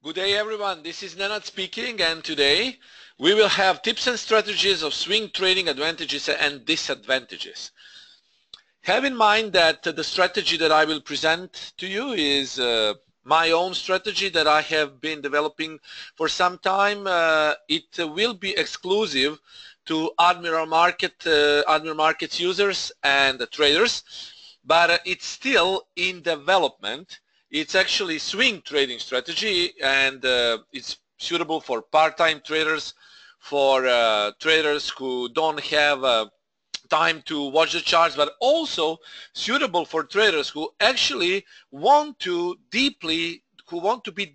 Good day everyone, this is Nenad speaking, and today we will have tips and strategies of swing trading advantages and disadvantages. Have in mind that the strategy that I will present to you is my own strategy that I have been developing for some time. It will be exclusive to Admiral Markets users and traders, but it's still in development. It's actually swing trading strategy, and it's suitable for part-time traders, for traders who don't have time to watch the charts, but also suitable for traders who actually want to be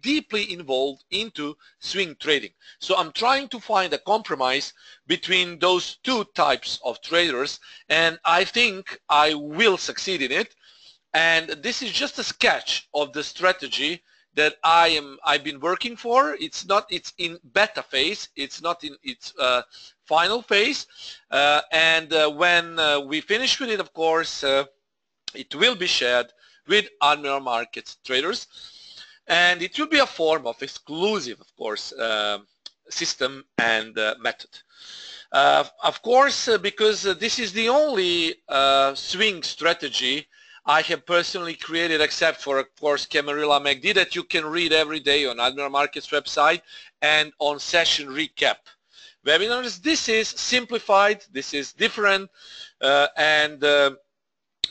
deeply involved into swing trading. So I'm trying to find a compromise between those two types of traders, and I think I will succeed in it. And this is just a sketch of the strategy that I've been working for. It's in beta phase. It's not in its final phase. When we finish with it, of course, it will be shared with Admiral Markets traders, and it will be a form of exclusive, of course, system and method. Of course, because this is the only swing strategy I have personally created, except for, of course, Camarilla MACD that you can read every day on Admiral Markets website and on session recap webinars. This is simplified, this is different, and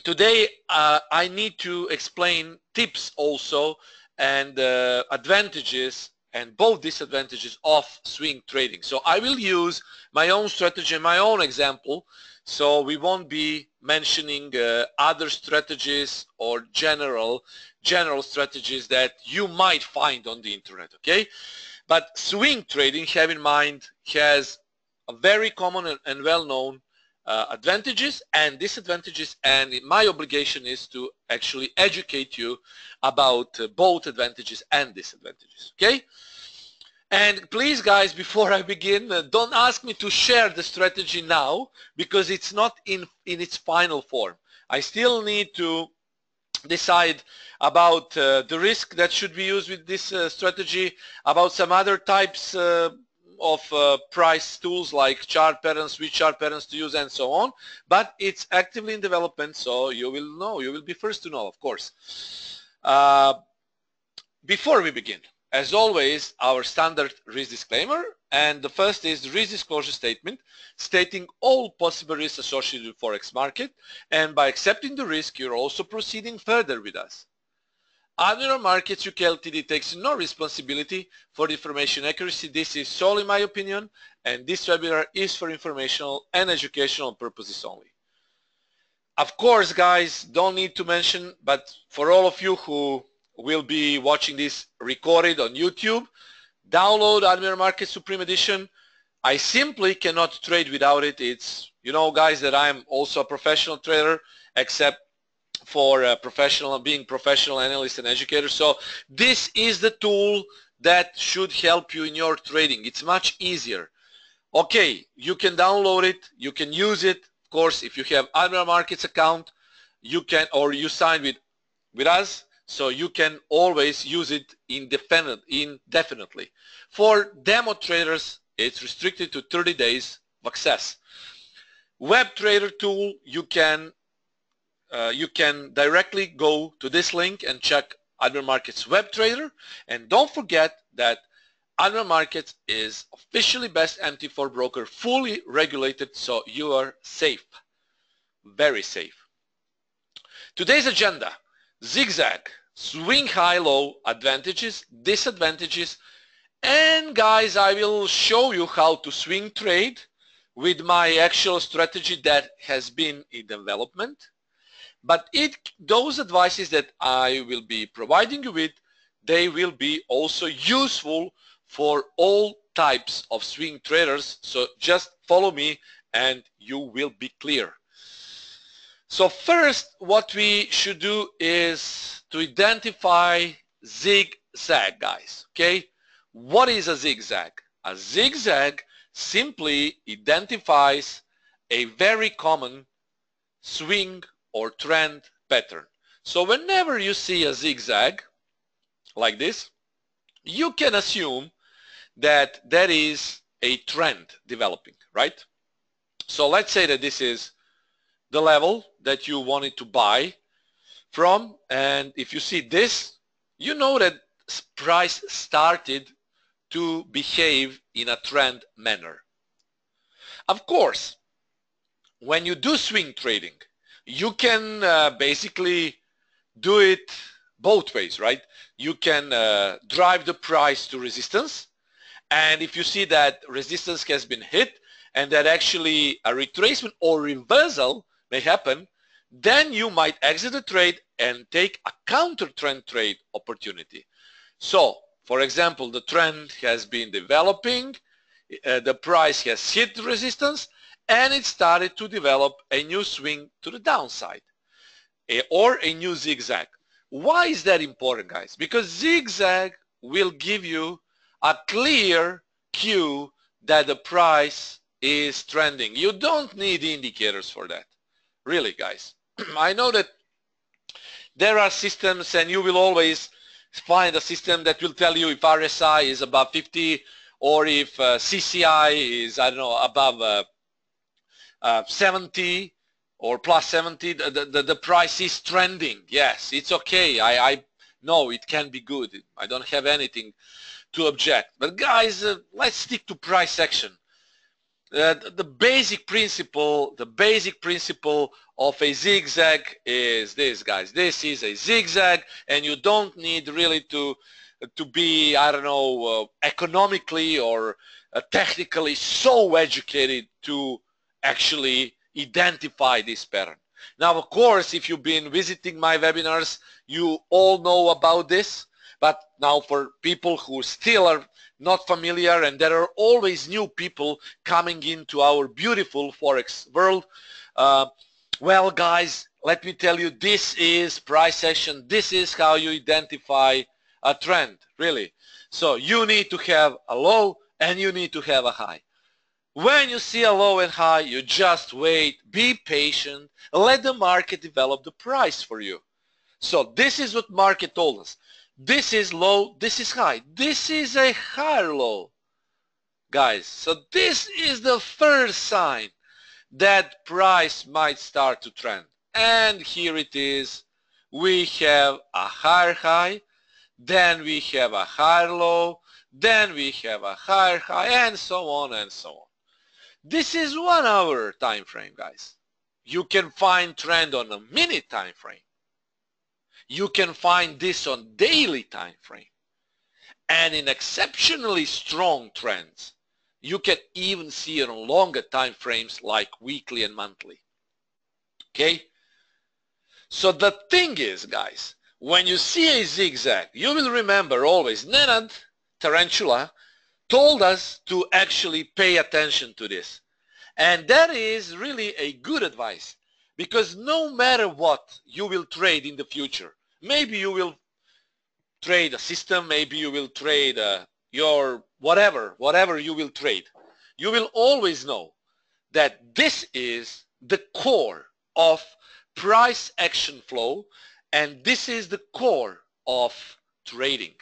today I need to explain tips also and advantages and both disadvantages of swing trading. So I will use my own strategy and my own example, so we won't be mentioning other strategies or general strategies that you might find on the internet, okay? But swing trading, have in mind, has a very common and well-known advantages and disadvantages, and my obligation is to actually educate you about both advantages and disadvantages, okay? And please, guys, before I begin, don't ask me to share the strategy now, because it's not in its final form. I still need to decide about the risk that should be used with this strategy, about some other types of price tools like chart patterns, switch chart patterns to use, and so on. But it's actively in development, so you will know, you will be first to know, of course. Before we begin, as always, our standard risk disclaimer, and the first is the risk disclosure statement stating all possible risks associated with Forex market, and by accepting the risk, you're also proceeding further with us. Admiral Markets UK Ltd takes no responsibility for the information accuracy. This is solely my opinion, and this webinar is for informational and educational purposes only. Of course, guys, don't need to mention, but for all of you who will be watching this recorded on YouTube, download Admiral Markets Supreme Edition. I simply cannot trade without it. It's, you know, guys, that I'm also a professional trader, except for being professional analyst and educator. So this is the tool that should help you in your trading. It's much easier. Okay, you can download it, you can use it. Of course, if you have Admiral Markets account, you can, or you sign with us, so you can always use it indefinitely. For demo traders, it's restricted to 30 days of access. Web trader tool, you can directly go to this link and check Admiral Markets web trader, and don't forget that Admiral Markets is officially best MT4 broker, fully regulated, so you are safe, very safe. Today's agenda: Zigzag, swing high-low, advantages, disadvantages, and guys, I will show you how to swing trade with my actual strategy that has been in development. But those advices that I will be providing you with, they will be also useful for all types of swing traders. So just follow me and you will be clear. So first, what we should do is to identify zigzag, guys, okay? What is a zigzag? A zigzag simply identifies a very common swing or trend pattern. So whenever you see a zigzag like this, you can assume that there is a trend developing, right? So let's say that this is the level that you wanted to buy from, and if you see this, you know that price started to behave in a trend manner. Of course, when you do swing trading, you can basically do it both ways, right? You can drive the price to resistance, and if you see that resistance has been hit and that actually a retracement or reversal may happen, then you might exit the trade and take a counter trend trade opportunity. So, for example, the trend has been developing, the price has hit resistance, and it started to develop a new swing to the downside, or a new zigzag. Why is that important, guys? Because zigzag will give you a clear cue that the price is trending. You don't need indicators for that. Really, guys. I know that there are systems, and you will always find a system that will tell you if RSI is above 50 or if CCI is, I don't know, above 70 or plus 70, the price is trending. Yes, it's okay. I know it can be good. I don't have anything to object. But guys, let's stick to price action. The basic principle of a zigzag is this, guys. This is a zigzag, and you don't need really to be, I don't know, economically or technically so educated to actually identify this pattern. Now, of course, if you've been visiting my webinars, you all know about this. But now for people who still are not familiar, and there are always new people coming into our beautiful Forex world, well, guys, let me tell you, this is price action. This is how you identify a trend, really. So you need to have a low and you need to have a high. When you see a low and high, you just wait, be patient, let the market develop the price for you. So this is what market told us. This is low, this is high. This is a higher low, guys. So this is the first sign that price might start to trend. And here it is. We have a higher high, then we have a higher low, then we have a higher high, and so on and so on. This is 1 hour time frame, guys. You can find trend on a minute time frame. You can find this on daily time frame. And in exceptionally strong trends, you can even see it on longer time frames like weekly and monthly. Okay? So the thing is, guys, when you see a zigzag, you will remember always Nenad, Tarantula, told us to actually pay attention to this. And that is really a good advice, because no matter what you will trade in the future, maybe you will trade a system, maybe you will trade your whatever you will trade, you will always know that this is the core of price action flow, and this is the core of trading.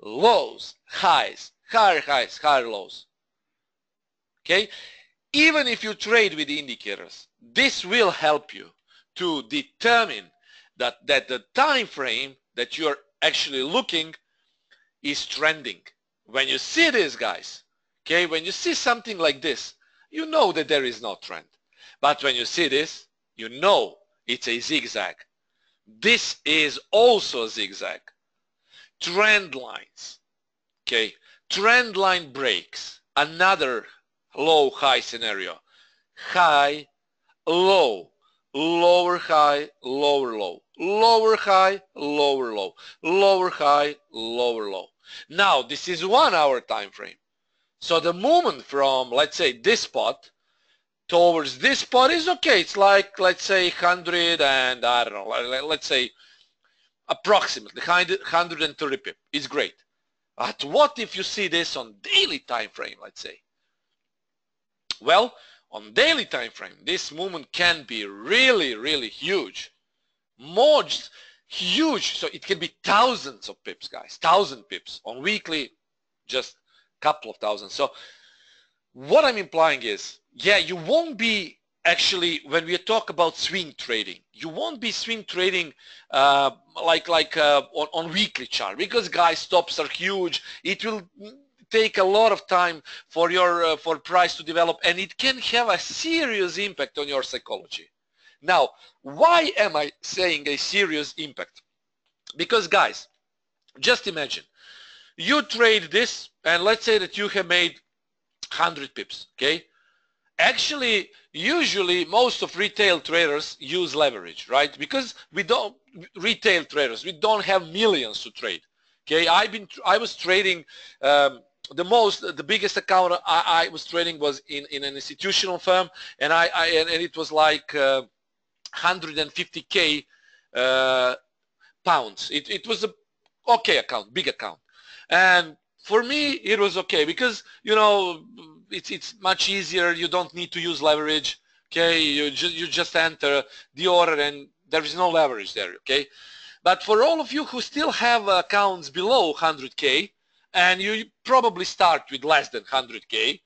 Lows, highs, higher highs, higher lows. Okay? Even if you trade with indicators, this will help you to determine that the time frame that you're actually looking is trending. When you see this, guys, okay, when you see something like this, you know that there is no trend. But when you see this, you know it's a zigzag. This is also a zigzag. Trend lines, okay, trend line breaks, another low high scenario. High, low, lower high, lower low, lower high, lower low, lower high, lower low. Now this is 1 hour time frame. So the movement from, let's say, this spot towards this spot is okay. It's like, let's say, 100 and I don't know, let's say approximately 130 pip. It's great. But what if you see this on daily time frame, let's say? Well, on daily time frame, this movement can be really, really huge. More, huge. So it can be thousands of pips, guys, 1,000 pips on weekly, just couple of thousand. So what I'm implying is, yeah, you won't be actually, when we talk about swing trading, you won't be swing trading on weekly chart, because guys, stops are huge. It will take a lot of time for your for price to develop, and it can have a serious impact on your psychology. Now, why am I saying a serious impact? Because guys, just imagine you trade this, and let's say that you have made 100 pips, okay? Actually, usually most of retail traders use leverage, right? Because we don't, retail traders, we don't have millions to trade, okay? I was trading, the biggest account I was trading was in an institutional firm, and and it was like 150K pounds. It was a okay account, big account. And for me, it was okay because, you know, it's much easier. You don't need to use leverage. Okay, you just enter the order and there is no leverage there. Okay, but for all of you who still have accounts below 100K, and you probably start with less than 100K,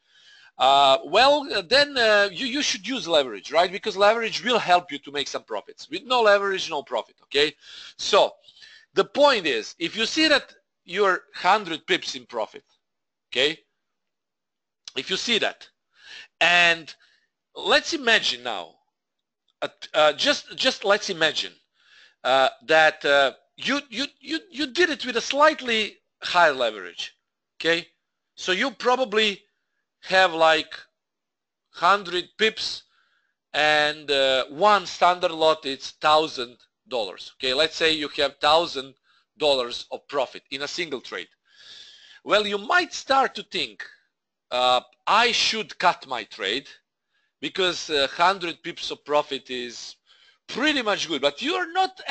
then you should use leverage, right? Because leverage will help you to make some profits. With no leverage, no profit. Okay, so the point is, if you see that you're 100 pips in profit, okay, if you see that, and let's imagine now, just let's imagine that you did it with a slightly higher leverage, okay? So you probably have like 100 pips, and one standard lot is $1,000. Okay, let's say you have $1,000 of profit in a single trade. Well, you might start to think, I should cut my trade because 100 pips of profit is pretty much good, but you're not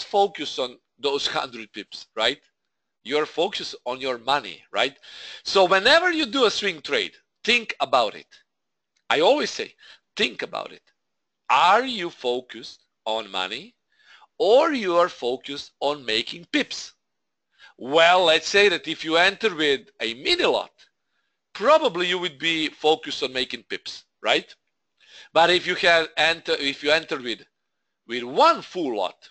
focused on those 100 pips, right? You're focused on your money, right? So whenever you do a swing trade, think about it. I always say, think about it. Are you focused on money, or you are focused on making pips? Well, let's say that if you enter with a mini lot, probably you would be focused on making pips, right? But if you enter with one full lot,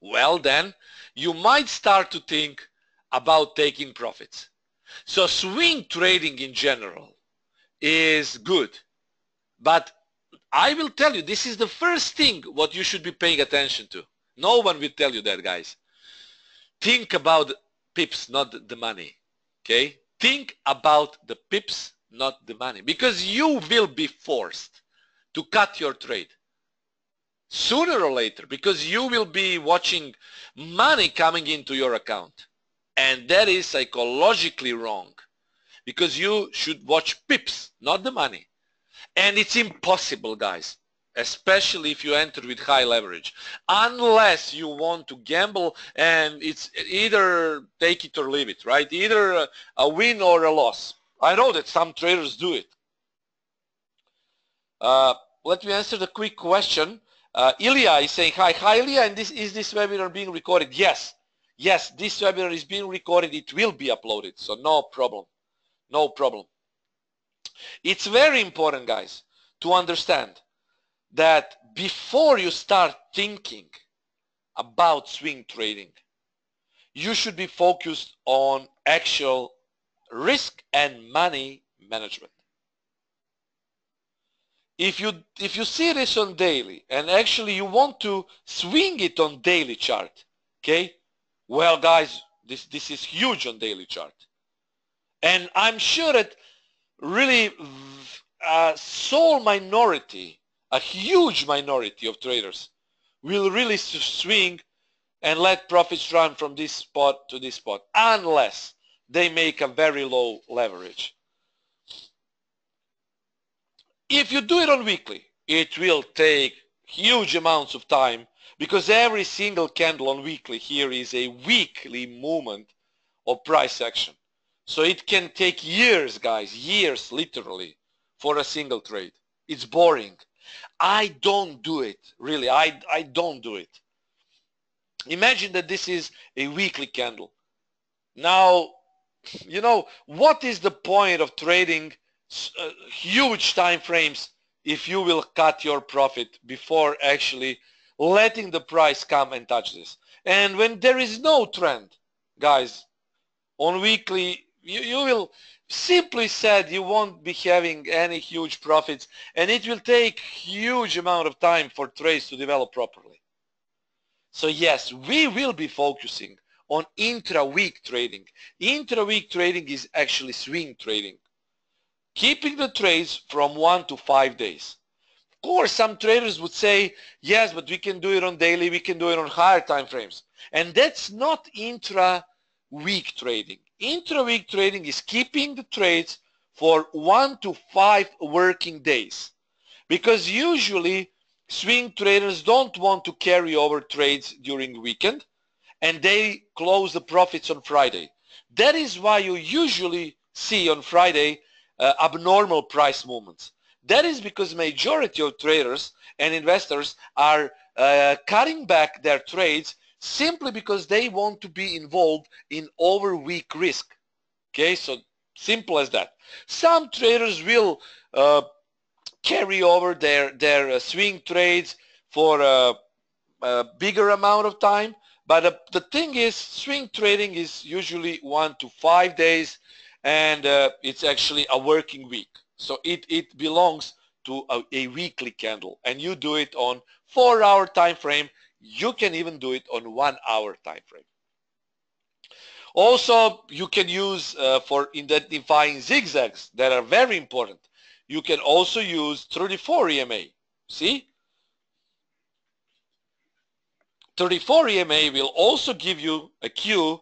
well, then you might start to think about taking profits. So swing trading in general is good, but I will tell you, this is the first thing what you should be paying attention to. No one will tell you that, guys. Think about pips, not the money, okay? Think about the pips, not the money, because you will be forced to cut your trade sooner or later, because you will be watching money coming into your account, and that is psychologically wrong, because you should watch pips, not the money. And it's impossible, guys, especially if you enter with high leverage, unless you want to gamble, and it's either take it or leave it, right? Either a win or a loss. I know that some traders do it. Let me answer the quick question. Ilya is saying, hi Ilya, and is this webinar being recorded? Yes, this webinar is being recorded. It will be uploaded, so no problem. It's very important, guys, to understand that before you start thinking about swing trading, you should be focused on actual risk and money management. If you see this on daily, and actually you want to swing it on daily chart, okay? Well, guys, this is huge on daily chart. And I'm sure that really a sole minority, a huge minority of traders will really swing and let profits run from this spot to this spot, unless they make a very low leverage. If you do it on weekly, it will take huge amounts of time, because every single candle on weekly here is a weekly movement of price action. So it can take years, guys, years literally, for a single trade. It's boring. I don't do it, really. I don't do it. Imagine that this is a weekly candle. Now, you know, what is the point of trading huge time frames if you will cut your profit before actually letting the price come and touch this? And when there is no trend, guys, on weekly, you will, simply said, you won't be having any huge profits, and it will take huge amount of time for trades to develop properly. So yes, we will be focusing on intra-week trading. Intra-week trading is actually swing trading, keeping the trades from 1 to 5 days. Of course, some traders would say, yes, but we can do it on daily, we can do it on higher time frames. And that's not intra-week trading. Intra-week trading is keeping the trades for 1 to 5 working days. Because usually swing traders don't want to carry over trades during the weekend, and they close the profits on Friday. That is why you usually see on Friday abnormal price movements. That is because majority of traders and investors are cutting back their trades simply because they want to be involved in over-week risk. Okay, so simple as that. Some traders will carry over their swing trades for a bigger amount of time, but the thing is, swing trading is usually 1 to 5 days, and it's actually a working week. So it belongs to a weekly candle, and you do it on 4-hour time frame. You can even do it on 1-hour time frame. Also, you can use for identifying zigzags that are very important. You can also use 34 EMA. See? 34 EMA will also give you a cue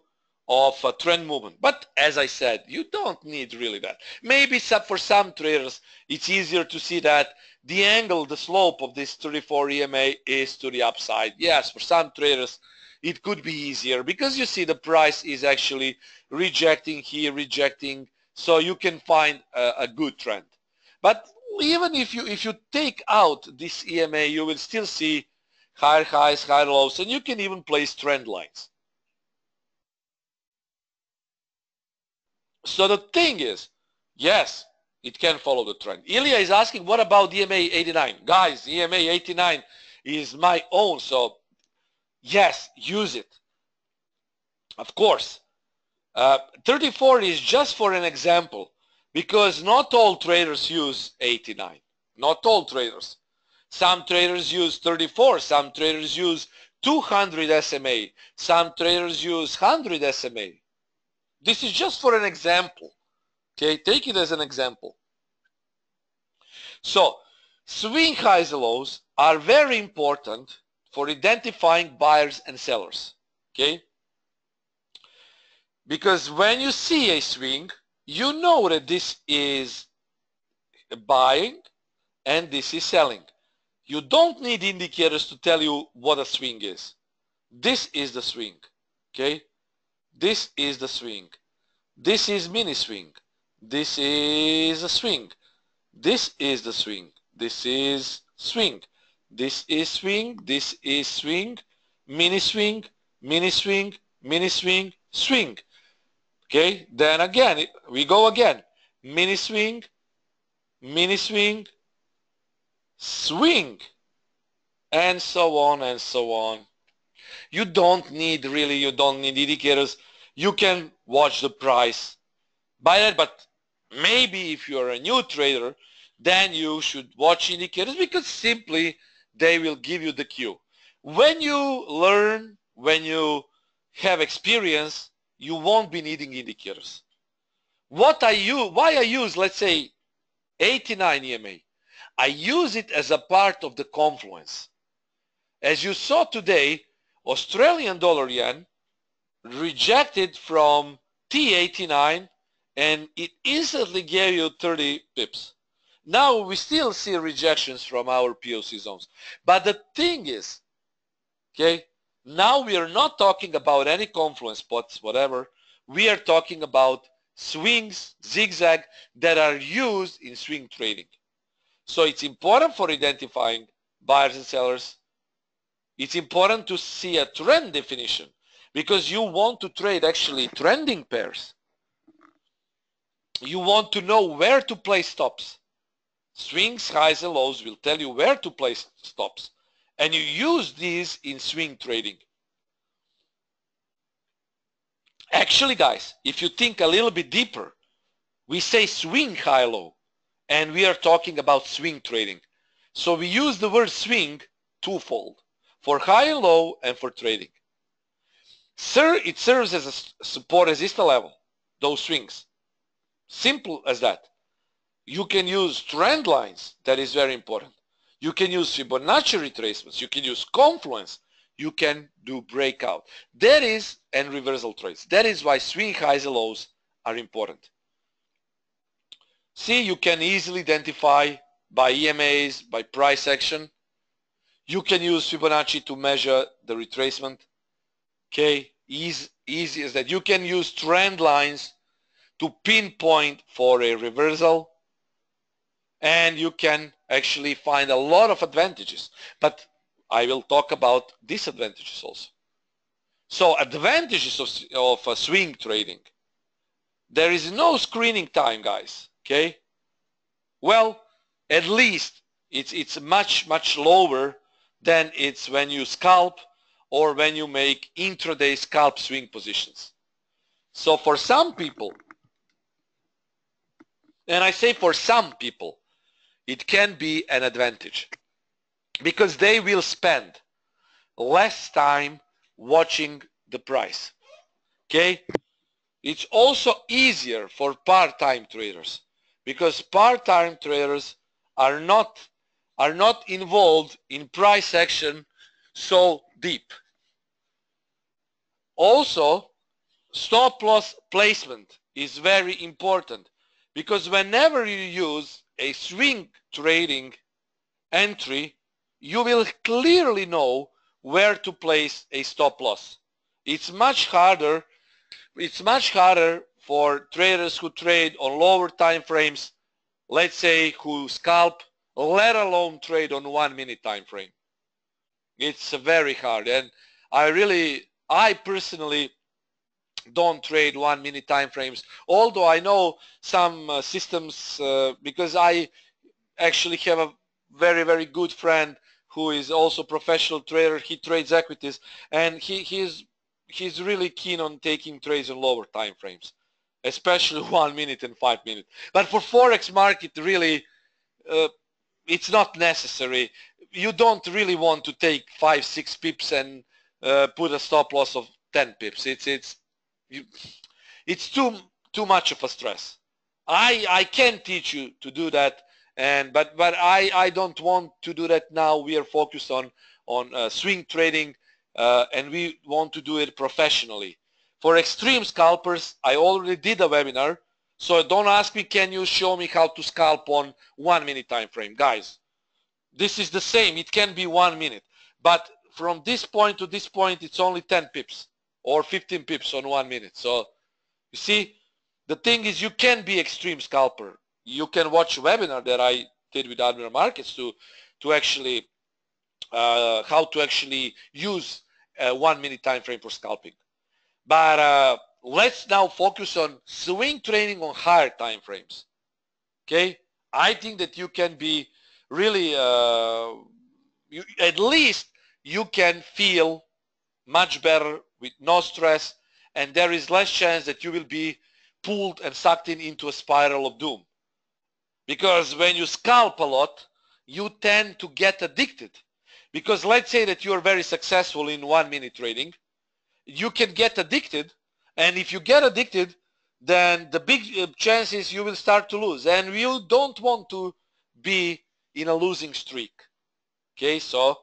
of a trend movement. But as I said, you don't need really that. Maybe for some traders, it's easier to see that the angle, the slope of this 34 EMA is to the upside. Yes, for some traders, it could be easier because you see the price is actually rejecting here, rejecting, so you can find a good trend. But even if you take out this EMA, you will still see higher highs, higher lows, and you can even place trend lines. So the thing is, yes, it can follow the trend. Ilya is asking, what about EMA 89? Guys, EMA 89 is my own, so yes, use it. Of course. 34 is just for an example, because not all traders use 89. Not all traders. Some traders use 34, some traders use 200 SMA, some traders use 100 SMA. This is just for an example. Okay, take it as an example. So, swing highs and lows are very important for identifying buyers and sellers. Okay? Because when you see a swing, you know that this is buying and this is selling. You don't need indicators to tell you what a swing is. This is the swing. Okay? This is the swing. This is mini swing. This is a swing. This is the swing. This is swing. This is swing. This is swing. Mini swing. Mini swing. Mini swing. Swing. Okay? Then again, we go again. Mini swing. Mini swing. Swing. And so on and so on. You don't need indicators. You can watch the price by that, but maybe if you're a new trader, then you should watch indicators because simply they will give you the cue. When you learn, when you have experience, you won't be needing indicators. Why I use, let's say, 89 EMA? I use it as a part of the confluence. As you saw today, Australian dollar yen rejected from T89 and it instantly gave you 30 pips. Now we still see rejections from our POC zones. But the thing is, okay, now we are not talking about any confluence spots, whatever. We are talking about swings, zigzag, that are used in swing trading. So it's important for identifying buyers and sellers. It's important to see a trend definition because you want to trade actually trending pairs. You want to know where to place stops. Swings, highs and lows will tell you where to place stops. And you use these in swing trading. Actually, guys, if you think a little bit deeper, we say swing high-low, and we are talking about swing trading. So we use the word swing twofold, for high and low and for trading. Sir, it serves as a support resistance level, those swings. Simple as that. You can use trend lines, that is very important. You can use Fibonacci retracements, you can use confluence, you can do breakout. That is, and reversal trades. That is why swing highs and lows are important. See, you can easily identify by EMAs, by price action. You can use Fibonacci to measure the retracement. Okay, easy as that. You can use trend lines to pinpoint for a reversal. And you can actually find a lot of advantages. But I will talk about disadvantages also. So advantages of swing trading. There is no screening time, guys. Okay? Well, at least it's much lower than it's when you scalp or when you make intraday scalp swing positions. So for some people, and I say for some people, it can be an advantage because they will spend less time watching the price. Okay? It's also easier for part-time traders because part-time traders are not involved in price action so deep. Also, stop loss placement is very important because whenever you use a swing trading entry, you will clearly know where to place a stop loss. It's much harder for traders who trade on lower time frames, let's say who scalp, let alone trade on 1 minute time frame. It's very hard, and I personally don't trade 1 minute time frames, although I know some systems because I actually have a very good friend who is also a professional trader. He trades equities, and he's really keen on taking trades on lower time frames, especially 1 minute and 5 minutes. But for Forex market, really, it's not necessary. You don't really want to take 5-6 pips and put a stop loss of 10 pips. It's too much of a stress. I can teach you to do that, but I don't want to do that now. We are focused on swing trading, and we want to do it professionally. For extreme scalpers, I already did a webinar, so don't ask me, can you show me how to scalp on 1 minute time frame? Guys, this is the same. It can be 1 minute, but from this point to this point, it's only 10 pips or 15 pips on 1 minute. So you see, the thing is, you can be extreme scalper. You can watch a webinar that I did with Admiral Markets to actually how to actually use a 1 minute time frame for scalping. But let's now focus on swing trading on higher time frames. Okay, I think that you can be really at least you can feel much better with no stress, and there is less chance that you will be pulled and sucked into a spiral of doom. Because when you scalp a lot, you tend to get addicted. Because let's say that you are very successful in 1 minute trading, you can get addicted, and if you get addicted, then the big chances you will start to lose, and you don't want to be in a losing streak. Okay, so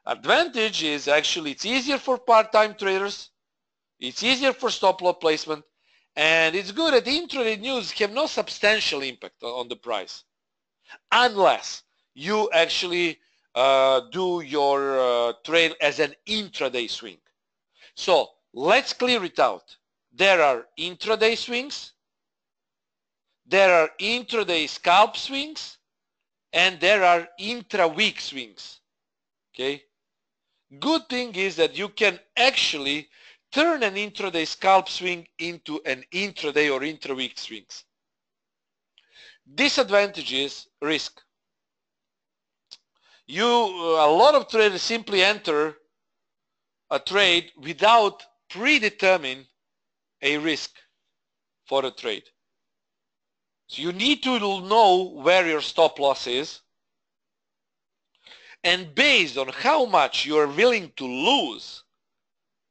advantage is actually it's easier for part-time traders, it's easier for stop loss placement, and it's good that intraday news have no substantial impact on the price unless you actually do your trade as an intraday swing. So let's clear it out. There are intraday swings, there are intraday scalp swings, and there are intra-week swings. Okay. Good thing is that you can actually turn an intraday scalp swing into an intraday or intra-week swings. Disadvantage is risk. A lot of traders simply enter a trade without predetermining a risk for a trade. So you need to know where your stop loss is, and based on how much you are willing to lose,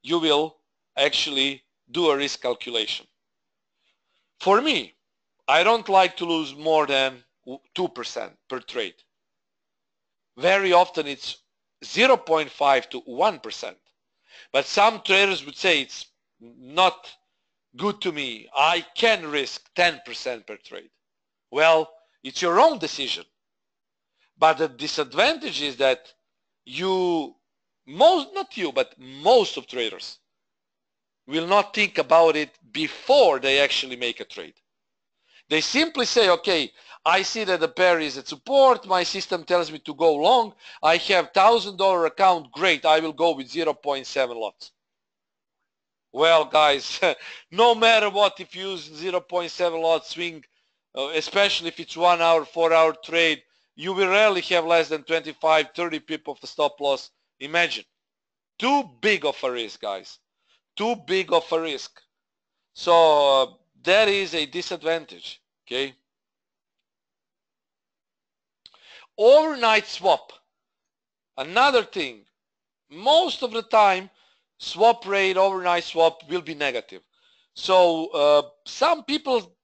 you will actually do a risk calculation. For me, I don't like to lose more than 2% per trade. Very often it's 0.5 to 1%. But some traders would say it's not good to me. I can risk 10% per trade. Well, it's your own decision. But the disadvantage is that most of traders will not think about it before they actually make a trade. They simply say, okay, I see that the pair is at support, my system tells me to go long, I have $1,000 account, great, I will go with 0.7 lots. Well, guys, no matter what, if you use 0.7 lot swing, especially if it's 1 hour, 4 hour trade, you will rarely have less than 25, 30 pip of the stop loss. Imagine. Too big of a risk, guys. Too big of a risk. So that is a disadvantage, okay? Overnight swap. Another thing. Most of the time, swap rate, overnight swap will be negative. So some people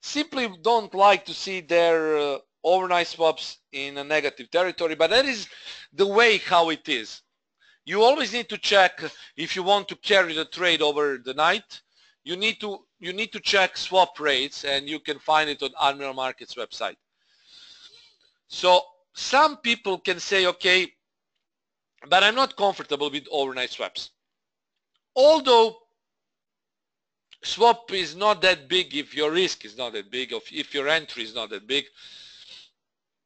simply don't like to see their overnight swaps in a negative territory, but that is the way how it is. You always need to check if you want to carry the trade over the night. You need to check swap rates, and you can find it on Admiral Markets website. So some people can say, okay, but I'm not comfortable with overnight swaps. Although swap is not that big, if your risk is not that big, or if your entry is not that big,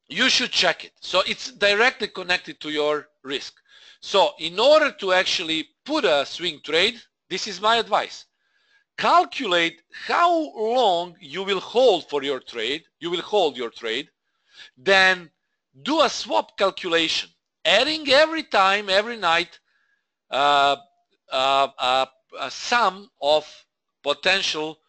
you should check it. So it's directly connected to your risk. So in order to actually put a swing trade, this is my advice. Calculate how long you will hold for your trade. You will hold your trade. Then do a swap calculation, adding every time, every night, a sum of potential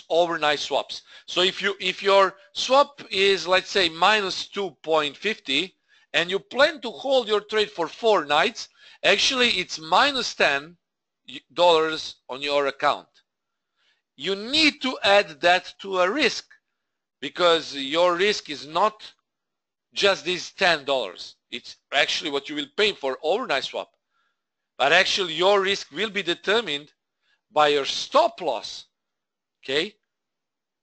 overnight swaps. So if your swap is, let's say, minus 2.50, and you plan to hold your trade for 4 nights, actually it's minus $10 on your account. You need to add that to a risk, because your risk is not just these $10. It's actually what you will pay for overnight swap. But actually your risk will be determined by your stop loss. Okay?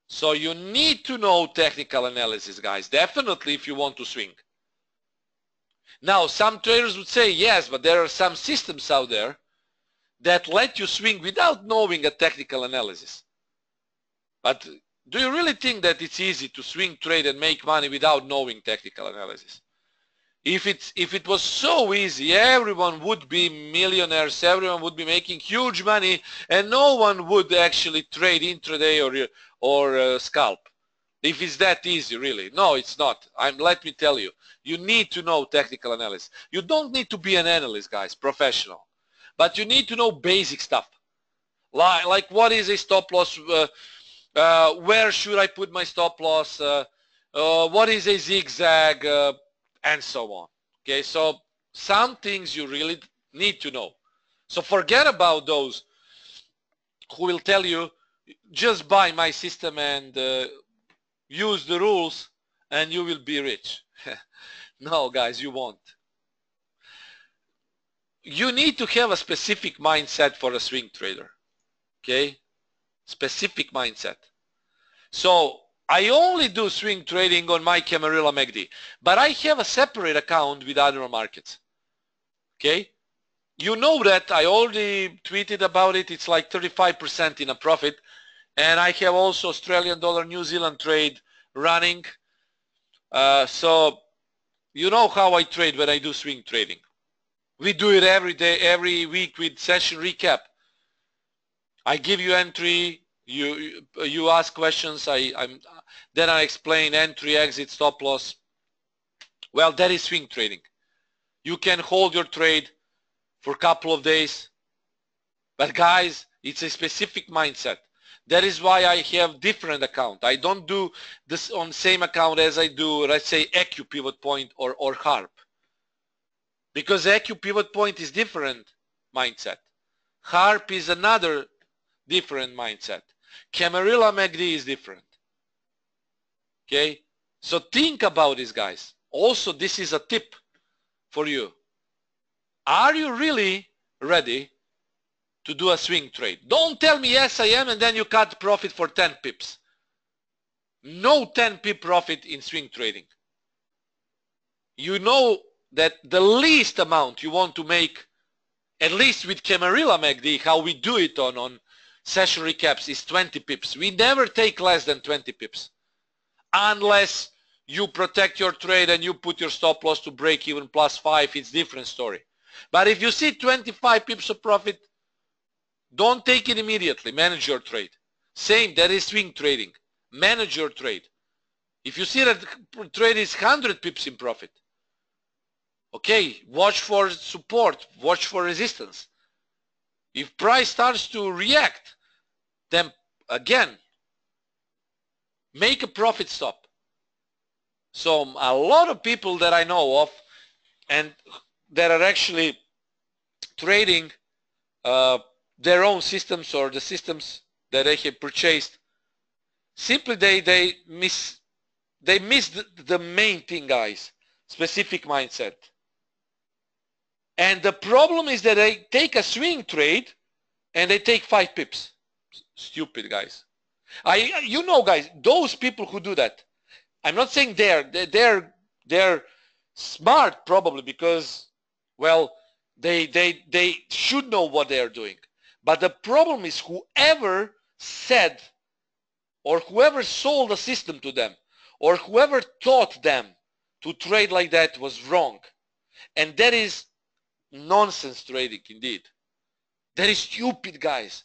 So you need to know technical analysis, guys, definitely, if you want to swing. Now, some traders would say, yes, but there are some systems out there that let you swing without knowing a technical analysis. But do you really think that it's easy to swing trade and make money without knowing technical analysis? If it was so easy, everyone would be millionaires, everyone would be making huge money, and no one would actually trade intraday or scalp. If it's that easy, really. No, it's not. Let me tell you, you need to know technical analysis. You don't need to be an analyst, guys, professional, but you need to know basic stuff. Like what is a stop loss? Where should I put my stop loss? What is a zigzag? And so on. Okay, so some things you really need to know. So forget about those who will tell you, just buy my system and use the rules and you will be rich. No, guys, you won't. You need to have a specific mindset for a swing trader. Okay, specific mindset. So I only do swing trading on my Camarilla MACD, but I have a separate account with Admiral Markets. Okay? You know that I already tweeted about it. It's like 35% in a profit. And I have also Australian dollar, New Zealand trade running. So you know how I trade when I do swing trading. We do it every day, every week with session recap. I give you entry, you ask questions, then I explain entry, exit, stop loss. Well, that is swing trading. You can hold your trade for a couple of days, but guys, it's a specific mindset. That is why I have different account. I don't do this on the same account as I do, let's say, EQ pivot point or HARP. Because EQ pivot point is different mindset. HARP is another different mindset. Camarilla MACD is different. Okay? So think about this, guys. Also, this is a tip for you. Are you really ready to do a swing trade? Don't tell me yes I am and then you cut profit for 10 pips. No 10 pip profit in swing trading. You know that the least amount you want to make, at least with Camarilla MACD, how we do it on session recaps, is 20 pips. We never take less than 20 pips. Unless you protect your trade and you put your stop loss to break even +5, it's different story. But if you see 25 pips of profit, don't take it immediately. Manage your trade. Same, that is swing trading. Manage your trade. If you see that the trade is 100 pips in profit, okay, watch for support, watch for resistance. If price starts to react, then again, make a profit stop. So a lot of people that I know of and that are actually trading their own systems or the systems that they have purchased, simply they miss the main thing, guys, specific mindset. And the problem is that they take a swing trade and they take 5 pips. Stupid, guys. You know, guys, those people who do that, I'm not saying they're smart probably because, well, they should know what they are doing. But the problem is whoever said or whoever sold a system to them or whoever taught them to trade like that was wrong. And that is nonsense trading indeed. That is stupid, guys.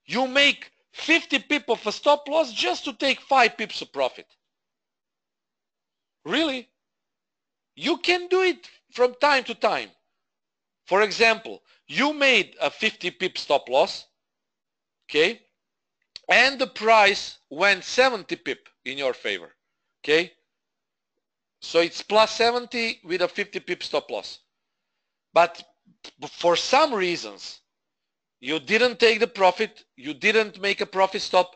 You make 50 pip of a stop loss just to take 5 pips of profit. Really? You can do it from time to time. For example, you made a 50 pip stop loss, okay, and the price went 70 pip in your favor, okay? So it's +70 with a 50 pip stop loss. But for some reasons, you didn't take the profit, you didn't make a profit stop,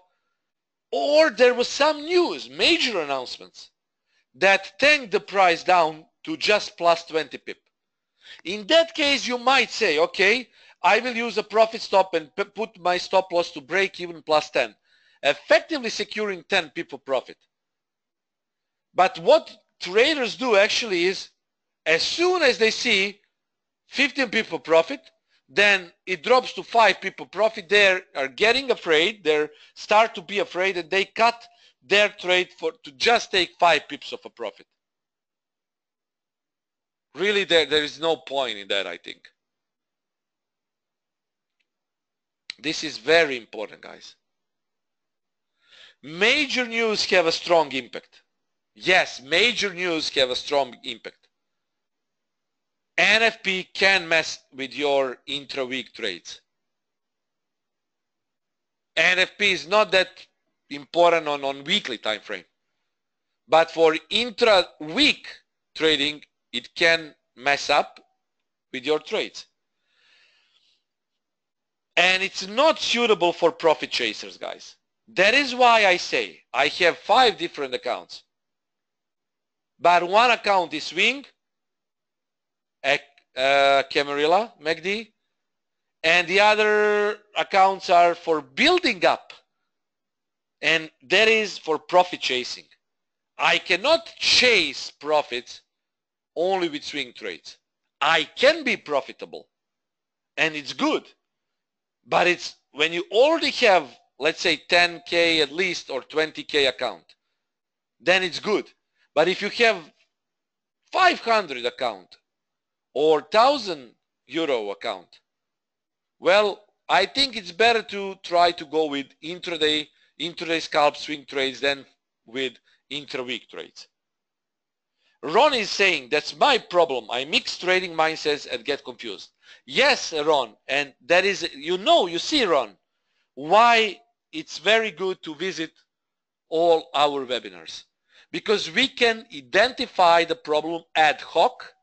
or there was some news, major announcements, that tanked the price down to just +20 pip. In that case, you might say, okay, I will use a profit stop and put my stop loss to break even +10, effectively securing 10 pip of profit. But what traders do actually is, as soon as they see 15 pip of profit, then it drops to 5 pip of profit. They are getting afraid, they start to be afraid, and they cut their trade to just take 5 pips of a profit. Really, there is no point in that, I think. This is very important, guys. Major news have a strong impact. Yes, major news have a strong impact. NFP can mess with your intra-week trades. NFP is not that important on weekly time frame. But for intra-week trading, it can mess up with your trades. And it's not suitable for profit chasers, guys. That is why I say I have 5 different accounts. But one account is swing, Camarilla MACD, and the other accounts are for building up, and that is for profit chasing. I cannot chase profits only with swing trades. I can be profitable, and it's good, but it's when you already have, let's say, 10K at least or 20K account, then it's good. But if you have 500 account or 1,000 euro account, well, I think it's better to try to go with intraday scalp swing trades than with intra-week trades. Ron is saying, that's my problem. I mix trading mindsets and get confused. Yes, Ron, and that is, you see, Ron, why it's very good to visit all our webinars. Because we can identify the problem ad hoc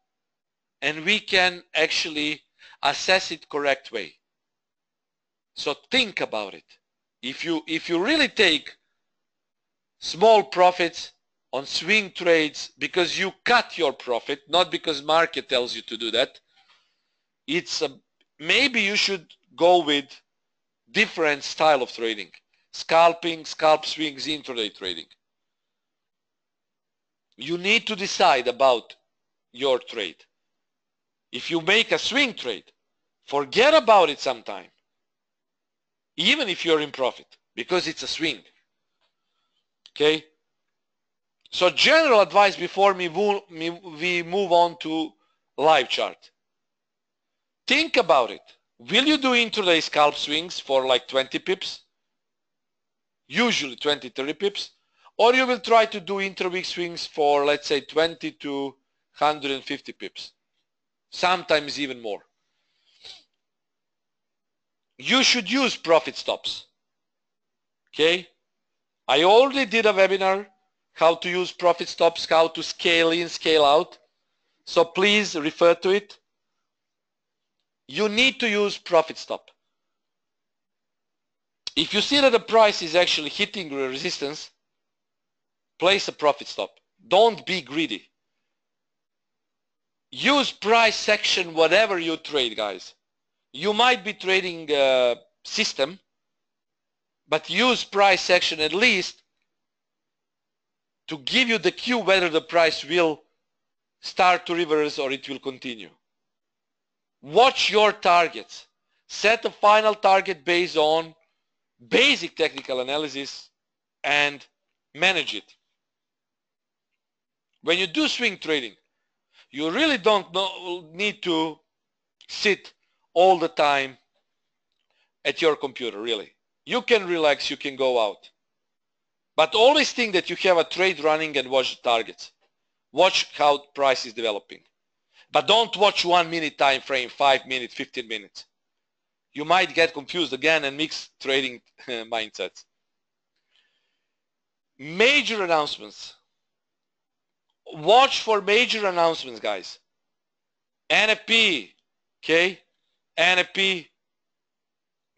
and we can actually assess it correct way. So think about it. If you really take small profits on swing trades because you cut your profit, not because market tells you to do that, maybe you should go with different style of trading. Scalping, scalp swings, intraday trading. You need to decide about your trade. If you make a swing trade, forget about it sometime, even if you're in profit, because it's a swing. Okay? So general advice before we move on to live chart. Think about it. Will you do intraday scalp swings for like 20 pips? Usually 20, 30 pips. Or you will try to do intra-week swings for, let's say, 20 to 150 pips. Sometimes even more. You should use profit stops. Okay? I already did a webinar how to use profit stops, how to scale in, scale out. So please refer to it. You need to use profit stop. If you see that the price is actually hitting resistance, place a profit stop. Don't be greedy. Use price action whatever you trade, guys. You might be trading system, but use price action at least to give you the cue whether the price will start to reverse or it will continue. Watch your targets. Set a final target based on basic technical analysis and manage it. When you do swing trading, you really don't need to sit all the time at your computer, really. You can relax, you can go out. But always think that you have a trade running and watch the targets. Watch how price is developing. But don't watch 1 minute time frame, 5 minutes, 15 minutes. You might get confused again and mix trading mindsets. Major announcements. Watch for major announcements, guys. NFP, okay? NFP,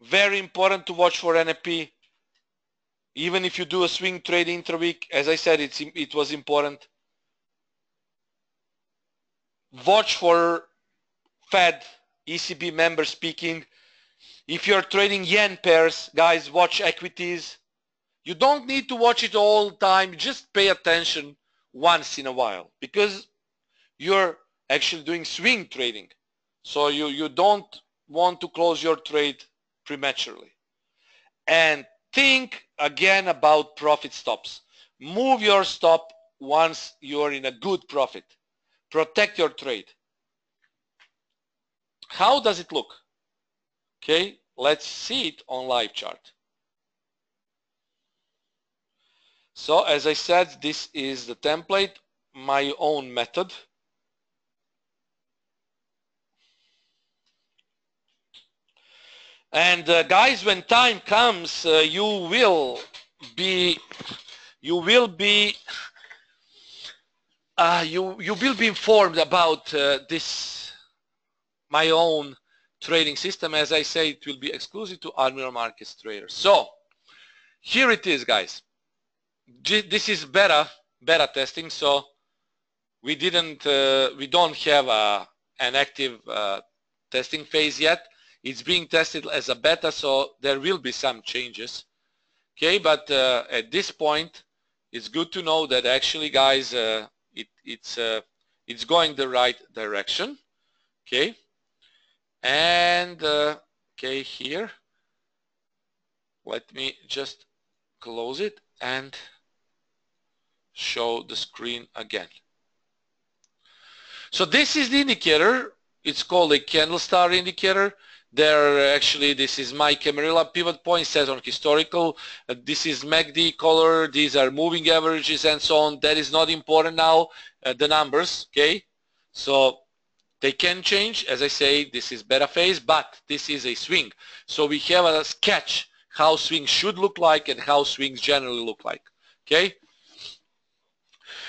very important to watch for NFP. Even if you do a swing trade intra-week, as I said, it was important. Watch for Fed, ECB member speaking. If you're trading yen pairs, guys, watch equities. You don't need to watch it all the time. Just pay attention once in a while because you're actually doing swing trading. So you don't want to close your trade prematurely. And think again about profit stops. Move your stop once you're in a good profit. Protect your trade. How does it look? Okay, let's see it on live chart. So as I said, this is the template, my own method. And guys, when time comes, you will be informed about this, my own trading system. As I say, it will be exclusive to Admiral Markets traders. So here it is, guys. This is beta testing, so we don't have an active testing phase yet. It's being tested as a beta, so there will be some changes. Okay, but at this point, it's good to know that actually, guys, it's going the right direction. Okay, and okay, here, let me just close it and show the screen again. So this is the indicator. It's called a candle star indicator. There actually, this is my Camarilla pivot point set on historical. This is MACD color. These are moving averages and so on. That is not important now, the numbers, okay? So they can change. As I say, this is beta phase, but this is a swing. So we have a sketch how swings should look like and how swings generally look like, okay?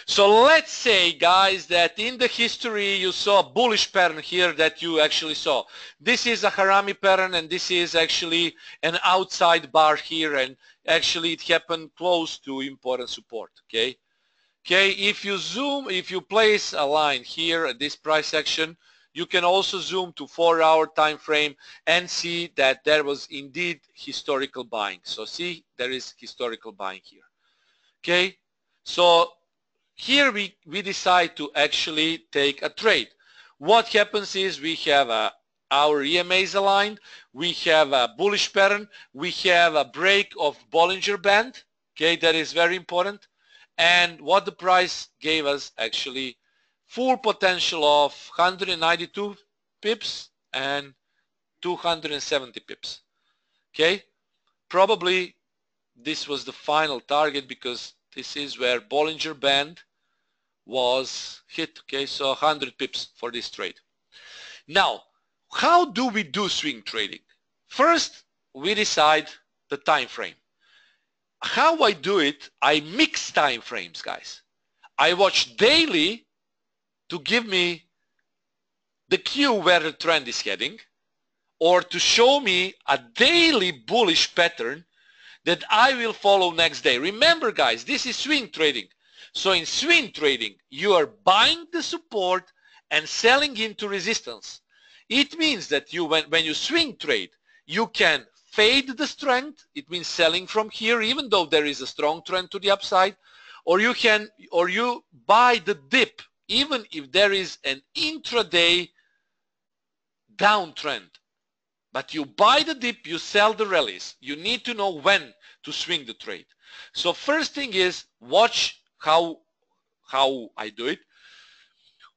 So let's say, guys, that in the history you saw a bullish pattern here that you actually saw. This is a Harami pattern and this is actually an outside bar here, and actually it happened close to important support, okay? Okay, if you zoom, if you place a line here at this price action, you can also zoom to 4-hour time frame and see that there was indeed historical buying. So see, there is historical buying here. Okay, so here we decide to actually take a trade. What happens is we have our EMAs aligned, we have a bullish pattern, we have a break of Bollinger Band, okay, that is very important, and what the price gave us actually full potential of 192 pips and 270 pips, okay. Probably this was the final target because this is where Bollinger Band was hit, okay, so 100 pips for this trade. Now, how do we do swing trading? First, we decide the time frame. How I do it, I mix time frames, guys. I watch daily to give me the cue where the trend is heading, or to show me a daily bullish pattern that I will follow next day. Remember, guys, this is swing trading. So in swing trading, you are buying the support and selling into resistance. It means that you, when you swing trade, you can fade the strength. It means selling from here, even though there is a strong trend to the upside, or you buy the dip, even if there is an intraday downtrend. But you buy the dip, you sell the rallies. You need to know when to swing the trade. So first thing is watch how I do it.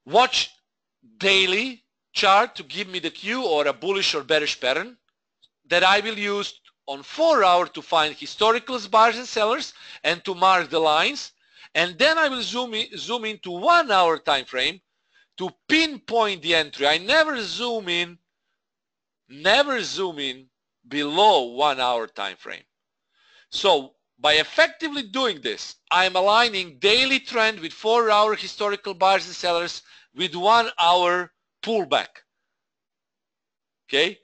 Watch daily chart to give me the cue or a bullish or bearish pattern that I will use on 4-hour to find historical buyers and sellers and to mark the lines. And then I will zoom into 1-hour time frame to pinpoint the entry. I never zoom in below 1-hour time frame. So by effectively doing this, I'm aligning daily trend with 4-hour historical buyers and sellers with 1-hour pullback. Okay,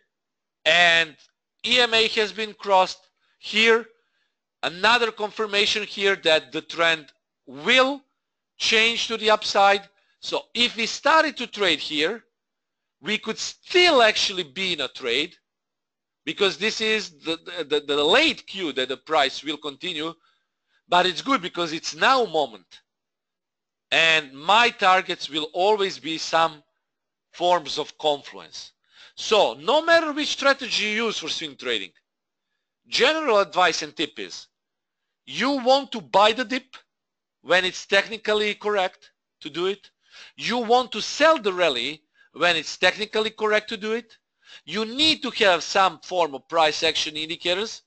and EMA has been crossed here. Another confirmation here that the trend will change to the upside. So if we started to trade here, we could still actually be in a trade, because this is the late cue that the price will continue, but it's good because it's now moment. And my targets will always be some forms of confluence. So no matter which strategy you use for swing trading, general advice and tip is you want to buy the dip when it's technically correct to do it. You want to sell the rally when it's technically correct to do it. You need to have some form of price action indicators.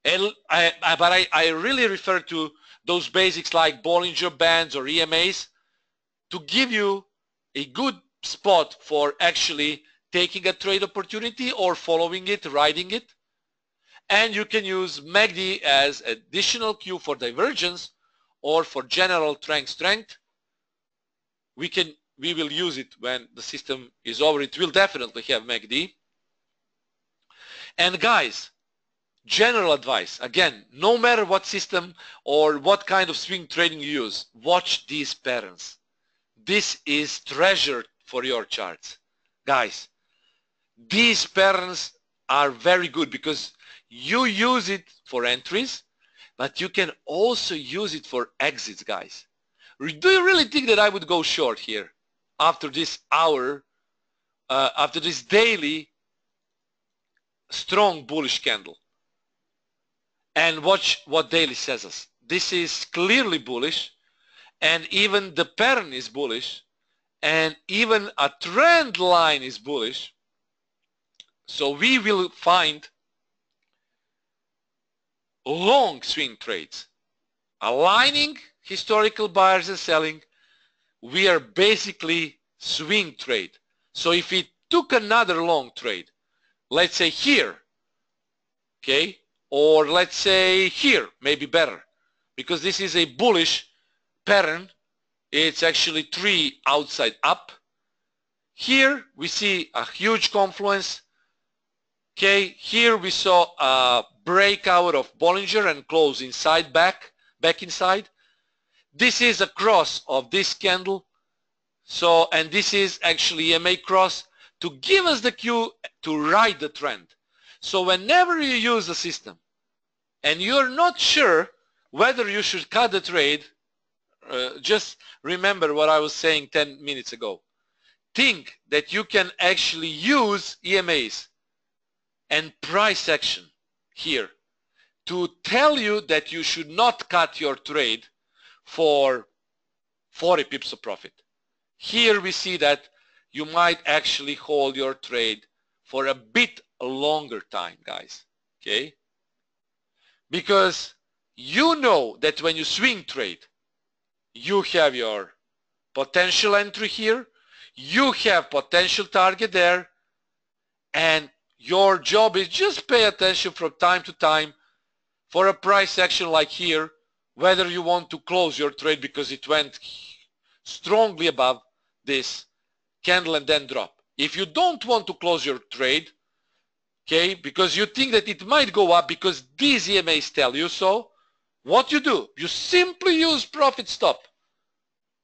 But I really refer to those basics like Bollinger Bands or EMAs to give you a good spot for actually taking a trade opportunity or following it, riding it. And you can use MACD as additional cue for divergence or for general strength. We will use it when the system is over. It will definitely have MACD. And guys, general advice, again, no matter what system or what kind of swing trading you use, watch these patterns. This is treasure for your charts. Guys, these patterns are very good because you use it for entries, but you can also use it for exits, guys. Do you really think that I would go short here after this hour, after this daily strong bullish candle? And watch what daily says us. This is clearly bullish. and even the pattern is bullish, and even a trend line is bullish, so we will find long swing trades. Aligning historical buyers and selling, we are basically swing trade. So if we took another long trade, let's say here, okay, or let's say here, maybe better, because this is a bullish pattern. It's actually 3 outside up. Here we see a huge confluence. Okay, here we saw a breakout of Bollinger and close inside back inside. This is a cross of this candle. So, and this is actually EMA cross to give us the cue to ride the trend. So whenever you use a system and you're not sure whether you should cut the trade, just remember what I was saying 10 minutes ago. Think that you can actually use EMAs and price action here to tell you that you should not cut your trade for 40 pips of profit. Here we see that you might actually hold your trade for a bit longer time, guys, okay? Because you know that when you swing trade, you have your potential entry here, you have potential target there, and your job is just pay attention from time to time for a price action like here, whether you want to close your trade because it went strongly above this candle and then drop. If you don't want to close your trade, okay, because you think that it might go up because these EMAs tell you so, what you do? You simply use profit stop.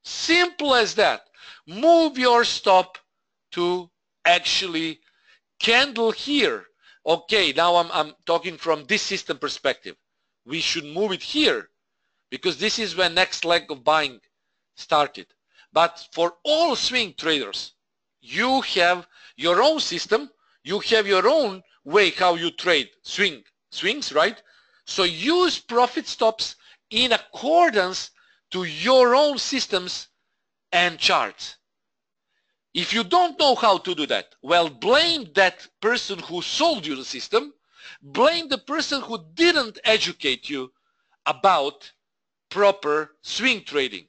Simple as that. Move your stop to actually candle here. Okay, now I'm talking from this system perspective. We should move it here because this is when next leg of buying started. But for all swing traders, you have your own system, you have your own way how you trade swings, right? So use profit stops in accordance to your own systems and charts. If you don't know how to do that, well, blame that person who sold you the system, blame the person who didn't educate you about proper swing trading,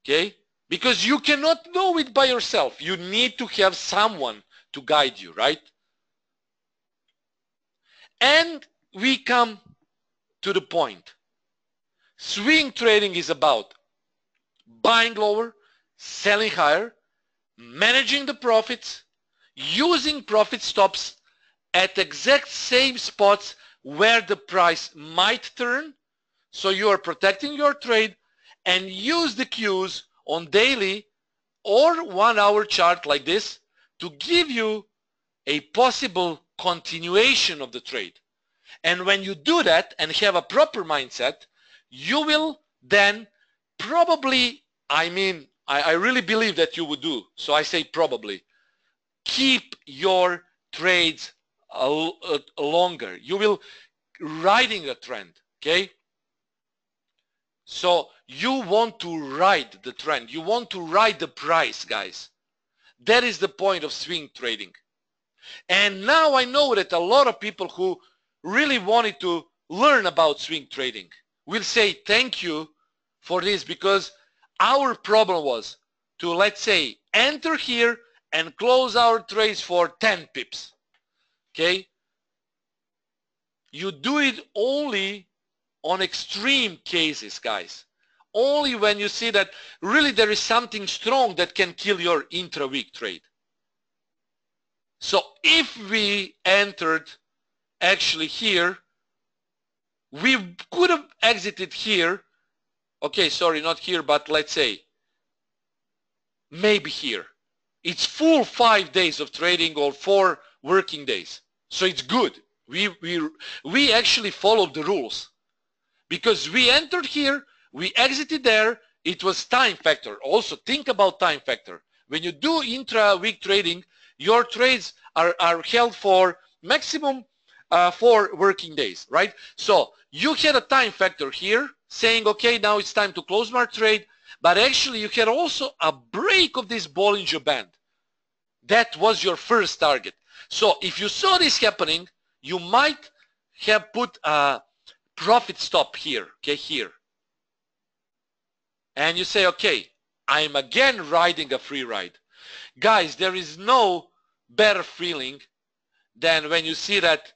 okay? Because you cannot know it by yourself. You need to have someone to guide you, right? And we come to the point. Swing trading is about buying lower, selling higher, managing the profits, using profit stops at exact same spots where the price might turn, so you are protecting your trade, and use the cues on daily or 1 hour chart like this to give you a possible continuation of the trade. And when you do that and have a proper mindset, you will then probably, I really believe that you would do, so I say probably, keep your trades longer. You will riding a trend, okay? So you want to ride the trend. You want to ride the price, guys. That is the point of swing trading. And now I know that a lot of people who really wanted to learn about swing trading will say thank you for this, because our problem was to, let's say, enter here and close our trades for 10 pips, okay? You do it only on extreme cases, guys. Only when you see that really there is something strong that can kill your intra-week trade. So if we entered actually here, we could have exited here. Okay, sorry, not here, but let's say maybe here. It's full 5 days of trading or 4 working days. So it's good. We actually followed the rules because we entered here, we exited there. It was time factor. Also think about time factor. When you do intra-week trading, your trades are held for maximum 4 working days, right? So you had a time factor here, saying, okay, now it's time to close my trade, but actually you had also a break of this Bollinger Band. That was your first target. So if you saw this happening, you might have put a profit stop here, okay, here. And you say, okay, I'm again riding a free ride. Guys, there is no better feeling than when you see that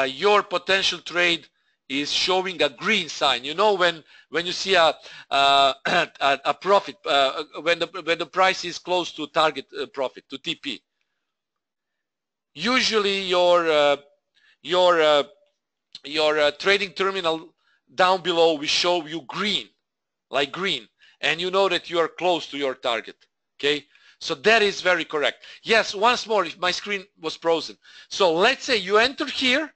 your potential trade is showing a green sign. You know, when you see a profit, when the price is close to target profit, to TP. Usually your trading terminal down below will show you green, like green, and you know that you are close to your target. Okay, so that is very correct. Yes, once more, if my screen was frozen. So let's say you entered here,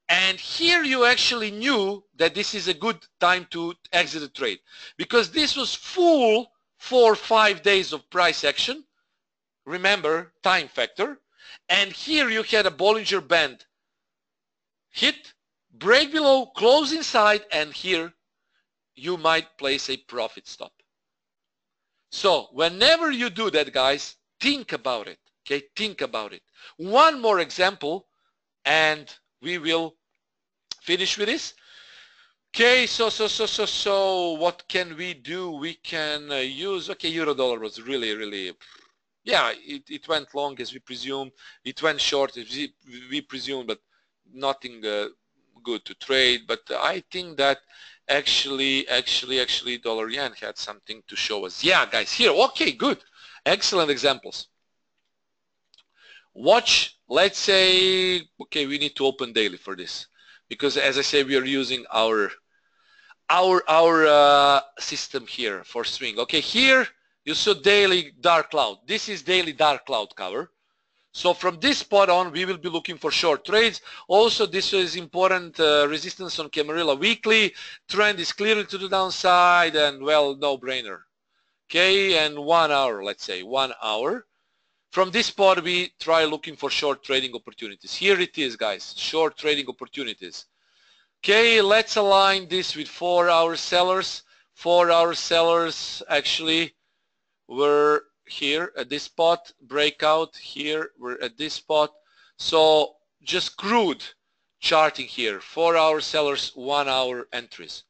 and here you actually knew that this is a good time to exit the trade, because this was full 4 or 5 days of price action. Remember, time factor. And here you had a Bollinger Band hit, break below, close inside, and here you might place a profit stop. So whenever you do that, guys, think about it. Okay, think about it. One more example, and we will finish with this. Okay, so what can we do? We can use, okay, euro dollar was really, yeah, it went long as we presumed. It went short as we presumed, but nothing good to trade. But I think that actually dollar yen had something to show us. Yeah, guys, here, okay, good. Excellent examples. Watch, let's say, okay, we need to open daily for this, because as I say, we are using our system here for swing. Okay, here you saw daily dark cloud. This is daily dark cloud cover. So from this spot on, we will be looking for short trades. Also, this is important resistance on Camarilla weekly. Trend is clearly to the downside, and well, no brainer. Okay, and 1 hour, let's say 1 hour. From this spot, we try looking for short trading opportunities. Here it is, guys, short trading opportunities. Okay, let's align this with 4-hour sellers. 4-hour sellers actually were here at this spot, breakout here, we're at this spot. So just crude charting here, 4-hour sellers, 1-hour entries.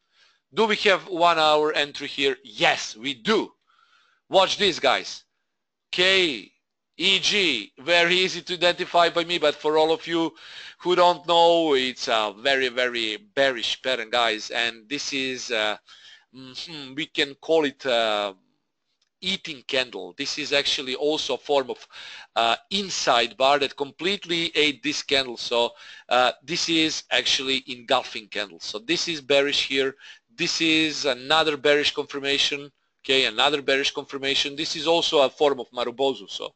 Do we have 1-hour entry here? Yes, we do. Watch this, guys. Okay, EG, very easy to identify by me, but for all of you who don't know, it's a very bearish pattern, guys, and this is we can call it eating candle. This is actually also a form of inside bar that completely ate this candle. So this is actually engulfing candle. So this is bearish here. This is another bearish confirmation. Okay, another bearish confirmation. This is also a form of Marubozu. So,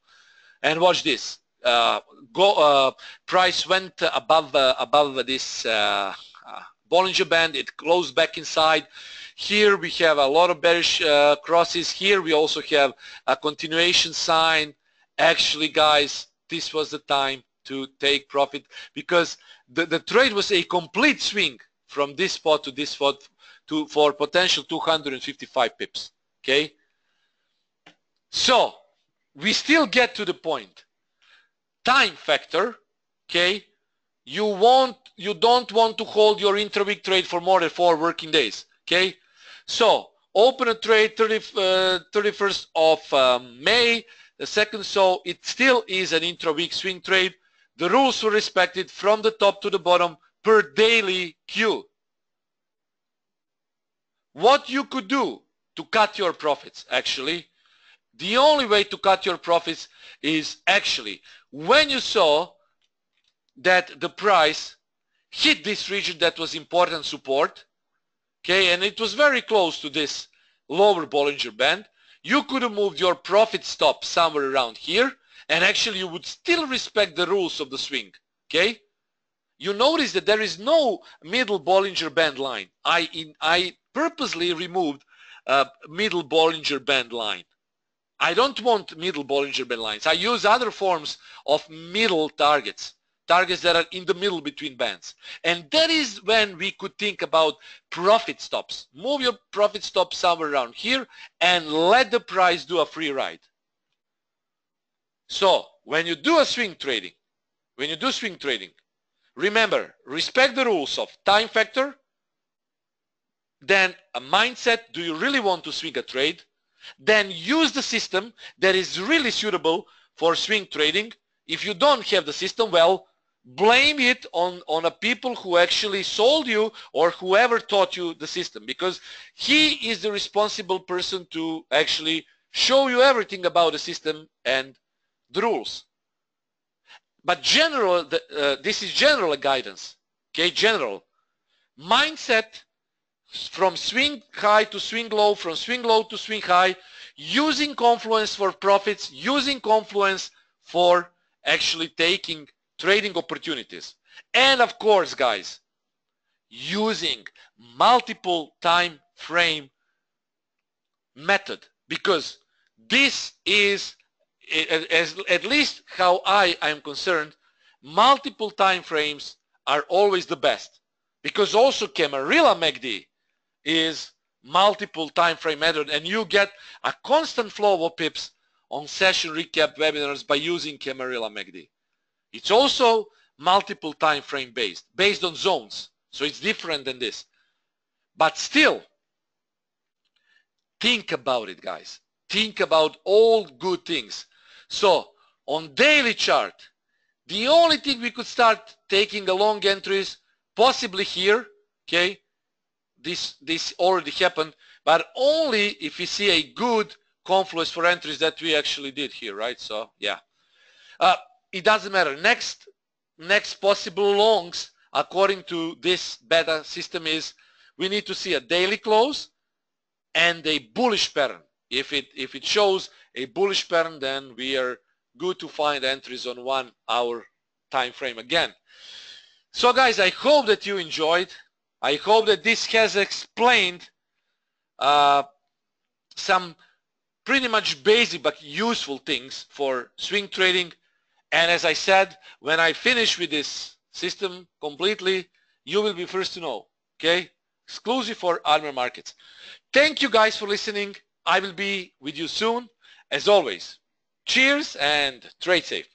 and watch this. Price went above this Bollinger Band. It closed back inside. Here we have a lot of bearish crosses. Here we also have a continuation sign. Actually, guys, this was the time to take profit, because the trade was a complete swing from this spot to this spot for potential 255 pips. Okay, so we still get to the point. Time factor. Okay, you don't want to hold your intra-week trade for more than 4 working days. Okay, so open a trade 31st of May, the 2nd, so it still is an intra-week swing trade. The rules were respected from the top to the bottom per daily queue. What you could do to cut your profits, actually, the only way to cut your profits is actually when you saw that the price hit this region that was important support, okay, and it was very close to this lower Bollinger Band, you could have moved your profit stop somewhere around here, and actually you would still respect the rules of the swing. Okay, you notice that there is no middle Bollinger Band line. I purposely removed middle Bollinger Band line. I don't want middle Bollinger Band lines. I use other forms of middle targets. targets that are in the middle between bands. And that is when we could think about profit stops. Move your profit stop somewhere around here and let the price do a free ride. So when you do swing trading, remember, respect the rules of time factor, then a mindset, do you really want to swing a trade? Then use the system that is really suitable for swing trading. If you don't have the system, well, blame it on a people who actually sold you or whoever taught you the system, because he is the responsible person to actually show you everything about the system and the rules. But general, this is general guidance, okay, general. Mindset from swing high to swing low, from swing low to swing high, using confluence for profits, using confluence for actually taking trading opportunities. And of course, guys, using multiple time frame method, because this is, at least how I am concerned, multiple time frames are always the best, because also Camarilla MACD is multiple time frame method, and you get a constant flow of pips on session recap webinars by using Camarilla MACD. It's also multiple time frame based on zones, so it's different than this. But still, think about it, guys. Think about all good things. So on daily chart, the only thing we could start taking a long entries, possibly here, okay, this already happened, but only if we see a good confluence for entries that we actually did here, right? So yeah, it doesn't matter. Next possible longs according to this beta system is we need to see a daily close and a bullish pattern. If it shows a bullish pattern, then we are good to find entries on 1 hour time frame again. So guys, I hope that you enjoyed. I hope that this has explained some pretty much basic but useful things for swing trading. And as I said, when I finish with this system completely, you will be first to know, okay? Exclusive for Admiral Markets. Thank you guys for listening. I will be with you soon. As always, cheers and trade safe.